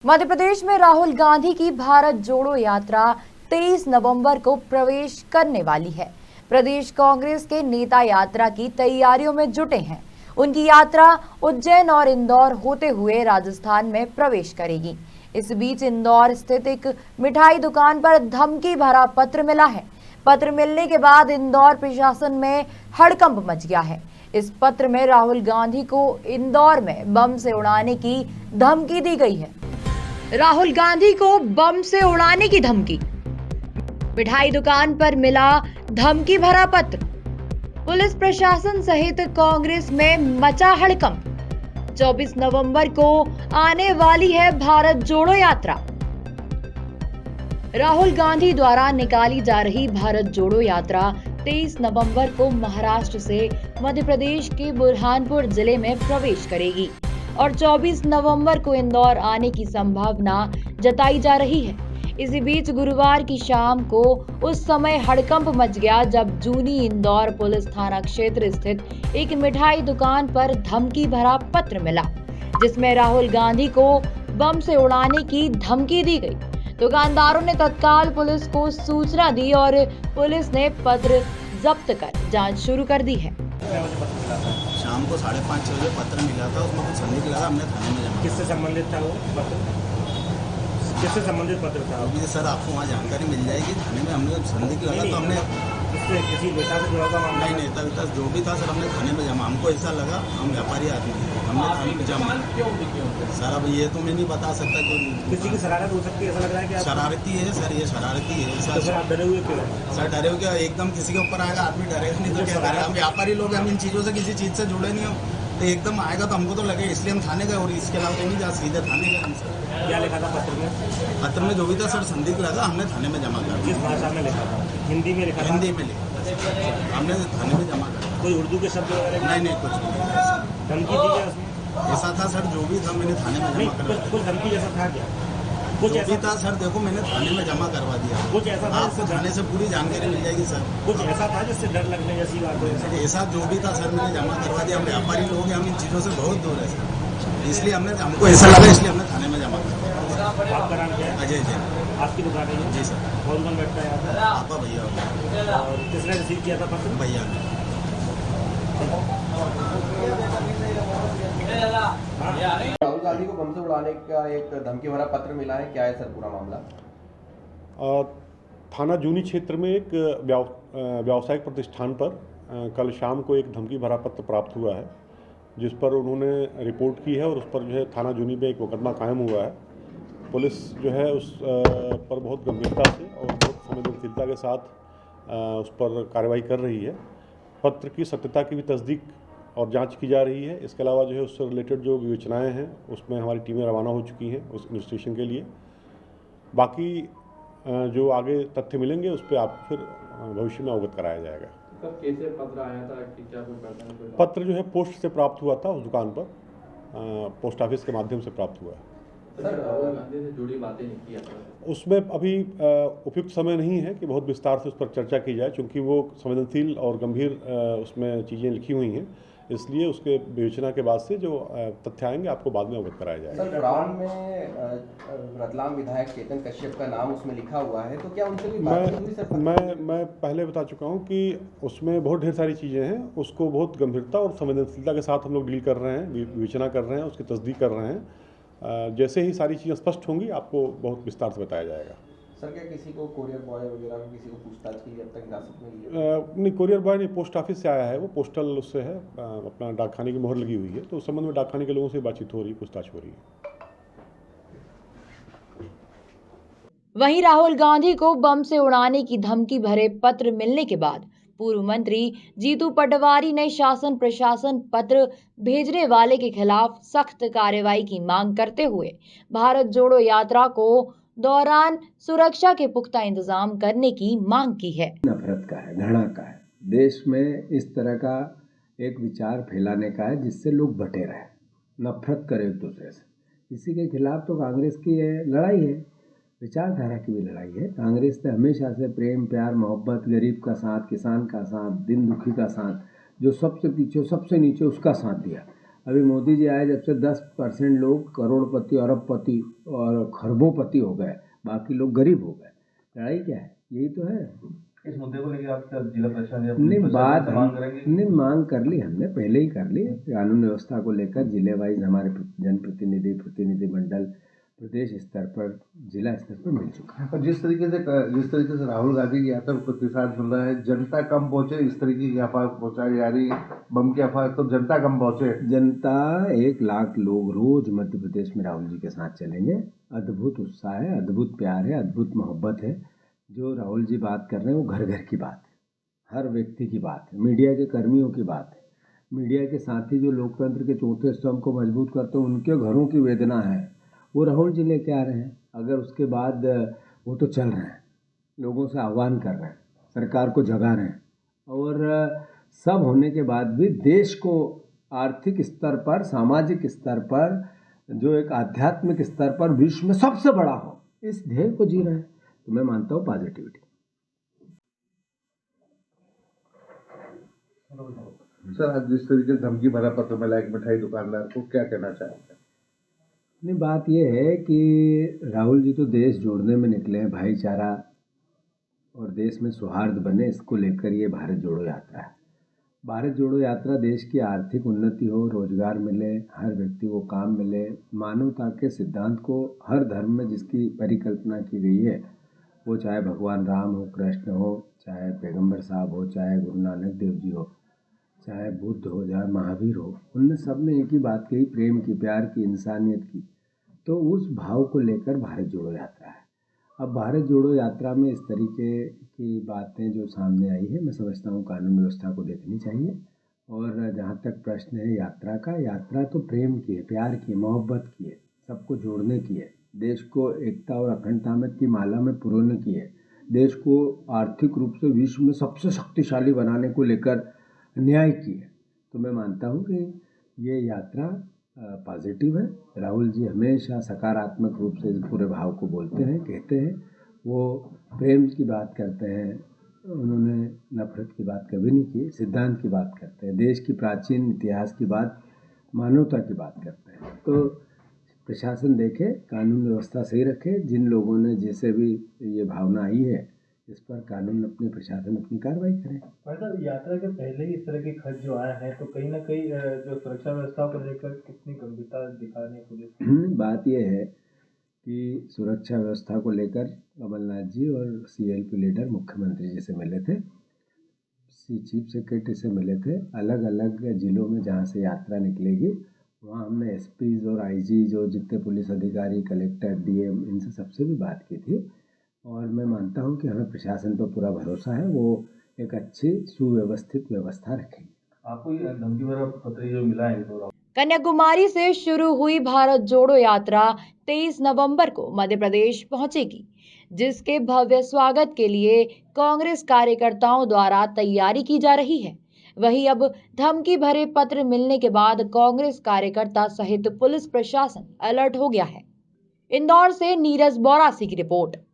मध्य प्रदेश में राहुल गांधी की भारत जोड़ो यात्रा 23 नवंबर को प्रवेश करने वाली है। प्रदेश कांग्रेस के नेता यात्रा की तैयारियों में जुटे हैं। उनकी यात्रा उज्जैन और इंदौर होते हुए राजस्थान में प्रवेश करेगी। इस बीच इंदौर स्थित एक मिठाई दुकान पर धमकी भरा पत्र मिला है। पत्र मिलने के बाद इंदौर प्रशासन में हड़कंप मच गया है। इस पत्र में राहुल गांधी को इंदौर में बम से उड़ाने की धमकी दी गई है। राहुल गांधी को बम से उड़ाने की धमकी। मिठाई दुकान पर मिला धमकी भरा पत्र। पुलिस प्रशासन सहित कांग्रेस में मचा हड़कंप। 24 नवंबर को आने वाली है भारत जोड़ो यात्रा। राहुल गांधी द्वारा निकाली जा रही भारत जोड़ो यात्रा 23 नवंबर को महाराष्ट्र से मध्य प्रदेश के बुरहानपुर जिले में प्रवेश करेगी और 24 नवंबर को इंदौर आने की संभावना जताई जा रही है। इसी बीच गुरुवार की शाम को उस समय हड़कंप मच गया जब जूनी इंदौर पुलिस थाना क्षेत्र स्थित एक मिठाई दुकान पर धमकी भरा पत्र मिला, जिसमें राहुल गांधी को बम से उड़ाने की धमकी दी गई। दुकानदारों ने तत्काल पुलिस को सूचना दी और पुलिस ने पत्र जब्त कर जांच शुरू कर दी है। शाम को 5:30 बजे पत्र मिला था, उसमें कुछ संदेह लगा, हमने थाने में जमा। किससे संबंधित था वो पत्र? किससे संबंधित पत्र था? अभी सर आपको वहाँ जानकारी मिल जाएगी। थाने में हमने संदेह लगा तो हमने इससे किसी नेता से जुड़ा था? नहीं, नेता विता जो भी था सर हमने थाने में जमा। हमको ऐसा लगा हम व्यापारी आदमी हैं, हमने थाने में जमा। सर अब ये तो मैं नहीं बता सकता क्यों। किसी की शरारत हो सकती है, ऐसा लग रहा है कि शरारती है सर, ये शरारती है तो सर आप डरे हुए क्यों? सर डरे हुए क्या, एकदम किसी के ऊपर आएगा आदमी डरेगा नहीं तो क्या करेगा। हम व्यापारी लोग हैं, हम इन चीज़ों से किसी चीज़ से जुड़े नहीं हो, तो एकदम आएगा तो हमको तो लगे, इसलिए हम थाने गए और इसके अलावा कहीं नहीं जा, सीधे थाने गए हम सर। क्या लिखा था पत्र में? पत्र में जो भी था सर संदिग्ध लगा, हमने थाने में जमा कर किस भाषा में लिखा था? हिंदी में लिखा था? हिंदी में लिखा हमने थाने में जमा कर। कोई उर्दू के शब्द वगैरह? नहीं कुछ नहीं। धमकी दी क्या उसमें? ऐसा था सर, जो भी था मैंने थाने में जमा करवा कुछ धमकी जैसा था क्या? कुछ जो ऐसा भी था सर, देखो मैंने थाने में जमा करवा दिया। कुछ ऐसा था आपको थाने से पूरी जानकारी मिल जाएगी सर। कुछ ऐसा था जिससे डर लगने जैसी बात है? ऐसा जो भी था सर मैंने जमा करवा दिया। हम व्यापारी लोग हैं, हम इन चीज़ों से बहुत दूर है सर, इसलिए हमको ऐसा लगा, इसलिए हमने थाने में जमा करवा दिया। आपका नाम क्या है? अजय जैन। आपकी दुकान है? जी सर। कौन कौन बैठता है यहाँ पर? आपा भैया। और किसने रिसीव किया था पत्र? भैया ने। राहुल गांधी को बम से उड़ाने का एक धमकी भरा पत्र मिला है, क्या है सर पूरा मामला? थाना जूनी क्षेत्र में एक व्यावसायिक प्रतिष्ठान पर कल शाम को एक धमकी भरा पत्र प्राप्त हुआ है, जिस पर उन्होंने रिपोर्ट की है और उस पर जो है थाना जूनी में एक मुकदमा कायम हुआ है। पुलिस जो है उस पर बहुत गंभीरता से और बहुत संवेदनशीलता के साथ उस पर कार्रवाई कर रही है। पत्र की सत्यता की भी तस्दीक और जांच की जा रही है। इसके अलावा जो है उससे रिलेटेड जो विवेचनाएं हैं उसमें हमारी टीमें रवाना हो चुकी हैं उस इन्वेस्टिगेशन के लिए। बाकी जो आगे तथ्य मिलेंगे उस पर आप फिर भविष्य में अवगत कराया जाएगा। कब कैसे पत्र आया था कि क्या कोई पहचान? पत्र जो है पोस्ट से प्राप्त हुआ था, उस दुकान पर पोस्ट ऑफिस के माध्यम से प्राप्त हुआ है। सर राहुल गांधी से जुड़ी बातें नहीं किया था उसमें अभी उपयुक्त समय नहीं है कि बहुत विस्तार से उस पर चर्चा की जाए, क्योंकि वो संवेदनशील और गंभीर उसमें चीज़ें लिखी हुई हैं, इसलिए उसके विवेचना के बाद से जो तथ्य आएंगे आपको बाद में अवगत कराया जाएगा। सर उड़ान में रतलाम विधायक चेतन कश्यप का नाम उसमें लिखा हुआ है, तो क्या उनसे भी बात हुई सर? मैं पहले बता चुका हूँ कि उसमें बहुत ढेर सारी चीज़ें हैं, उसको बहुत गंभीरता और संवेदनशीलता के साथ हम लोग डील कर रहे हैं, विवेचना कर रहे हैं, उसकी तस्दीक कर रहे हैं। जैसे ही सारी चीज़ें स्पष्ट होंगी आपको बहुत विस्तार से बताया जाएगा। सर क्या किसी को कोरियर बॉय वगैरह को किसी को पूछताछ की जब तक हिरासत में लिए? नहीं, कोरियर बॉय नहीं, पोस्ट ऑफिस से आया है, वो पोस्टल उससे है, अपना डाकखाने की मोहर लगी हुई है, तो उस संबंध में डाकखाने के लोगों से बातचीत हो रही है, पूछताछ हो रही है। वहीं राहुल गांधी को बम से उड़ाने की धमकी भरे पत्र मिलने के बाद पूर्व मंत्री जीतू पटवारी ने शासन प्रशासन पत्र भेजने वाले के खिलाफ सख्त कार्रवाई की मांग करते हुए भारत जोड़ो यात्रा को दौरान सुरक्षा के पुख्ता इंतजाम करने की मांग की है। नफरत का है, घृणा का है, देश में इस तरह का एक विचार फैलाने का है जिससे लोग बटे रहे, नफरत करें एक दूसरे से। इसी के खिलाफ तो कांग्रेस की लड़ाई है, विचारधारा की भी लड़ाई है। कांग्रेस ने हमेशा से प्रेम प्यार मोहब्बत, गरीब का साथ, किसान का साथ, दिन दुखी का साथ, जो सबसे पीछे सबसे नीचे उसका साथ दिया। अभी मोदी जी आए जब से 10% लोग करोड़पति, अरबपति और खरबोपति हो गए, बाकी लोग गरीब हो गए। लड़ाई क्या है? यही तो है। इस मुद्दे को लेकर आप जिला प्रशासन या नहीं, पुलिस बात प्रशासन से मांग करेंगे? नहीं, मांग कर ली हमने, पहले ही कर ली। कानून व्यवस्था को लेकर जिले वाइज हमारे जनप्रतिनिधि, प्रतिनिधिमंडल प्रदेश स्तर पर, जिला स्तर पर मिल चुका है। और जिस तरीके से राहुल गांधी की यात्रा को प्रतिसाद मिल रहा है, जनता कम पहुंचे, इस तरीके की अफवाह पहुंचाई जा रही है, बम की अफवाह, तो जनता कम पहुंचे। जनता 1 लाख लोग रोज मध्य प्रदेश में राहुल जी के साथ चलेंगे। अद्भुत उत्साह है, अद्भुत प्यार है, अद्भुत मोहब्बत है। जो राहुल जी बात कर रहे हैं वो घर घर की बात है, हर व्यक्ति की बात है, मीडिया के कर्मियों की बात है, मीडिया के साथी जो लोकतंत्र के चौथे स्तंभ को मजबूत करते हैं उनके घरों की वेदना है, वो राहुल जी लेके आ रहे हैं। अगर उसके बाद वो तो चल रहे हैं, लोगों से आह्वान कर रहे हैं, सरकार को जगा रहे हैं, और सब होने के बाद भी देश को आर्थिक स्तर पर, सामाजिक स्तर पर, जो एक आध्यात्मिक स्तर पर विश्व में सबसे बड़ा हो, इस ध्येय को जी रहे हैं। तो मैं मानता हूँ पॉजिटिविटी। सर, आज जिस तरीके से धमकी भरा पत्र मिला एक मिठाई दुकानदार को, क्या कहना चाहेंगे? नहीं, बात यह है कि राहुल जी तो देश जोड़ने में निकले हैं, भाईचारा और देश में सौहार्द बने, इसको लेकर ये भारत जोड़ो यात्रा है। भारत जोड़ो यात्रा देश की आर्थिक उन्नति हो, रोजगार मिले, हर व्यक्ति को काम मिले, मानवता के सिद्धांत को हर धर्म में जिसकी परिकल्पना की गई है, वो चाहे भगवान राम हो, कृष्ण हो, चाहे पैगंबर साहब हो, चाहे गुरु नानक देव जी हो, चाहे बुद्ध हो, चाहे महावीर हो, उनने सब ने एक ही बात कही, प्रेम की, प्यार की, इंसानियत की। तो उस भाव को लेकर भारत जोड़ो यात्रा है। अब भारत जोड़ो यात्रा में इस तरीके की बातें जो सामने आई है, मैं समझता हूँ कानून व्यवस्था को देखनी चाहिए। और जहाँ तक प्रश्न है यात्रा का, यात्रा तो प्रेम की है, प्यार की है, मोहब्बत की है, सबको जोड़ने की है, देश को एकता और अखंडता में की माला में पुरोने की है, देश को आर्थिक रूप से विश्व में सबसे शक्तिशाली बनाने को लेकर न्याय की है। तो मैं मानता हूँ कि ये यात्रा पॉजिटिव है। राहुल जी हमेशा सकारात्मक रूप से इस पूरे भाव को बोलते हैं, कहते हैं, वो प्रेम की बात करते हैं, उन्होंने नफरत की बात कभी नहीं की, सिद्धांत की बात करते हैं, देश की प्राचीन इतिहास की बात, मानवता की बात करते हैं। तो प्रशासन देखे, कानून व्यवस्था सही रखे, जिन लोगों ने जैसे भी ये भावना आई है, इस पर कानून अपने प्रशासन अपनी कार्रवाई करें। मतलब यात्रा के पहले ही इस तरह के खर्च जो आए हैं, तो कहीं ना कहीं जो सुरक्षा व्यवस्था को लेकर कितनी गंभीरता दिखाने पुलिस? बात यह है कि सुरक्षा व्यवस्था को लेकर कमलनाथ जी और CLP लीडर मुख्यमंत्री जी से मिले थे, चीफ सेक्रेटरी से मिले थे, अलग अलग जिलों में जहाँ से यात्रा निकलेगी वहाँ हमने SPs और IG जो जितने पुलिस अधिकारी, कलेक्टर, DM, इनसे सबसे भी बात की थी। और मैं मानता हूँ कि हमें प्रशासन पर पूरा भरोसा है, वो एक अच्छी सुव्यवस्थित व्यवस्था रखेंगे। आपको ये धमकी भरा पत्र जो मिला है तो कन्याकुमारी से शुरू हुई भारत जोड़ो यात्रा 23 नवंबर को मध्य प्रदेश पहुंचेगी, जिसके भव्य स्वागत के लिए कांग्रेस कार्यकर्ताओं द्वारा तैयारी की जा रही है। वहीं अब धमकी भरे पत्र मिलने के बाद कांग्रेस कार्यकर्ता सहित पुलिस प्रशासन अलर्ट हो गया है। इंदौर से नीरज बौरासी की रिपोर्ट।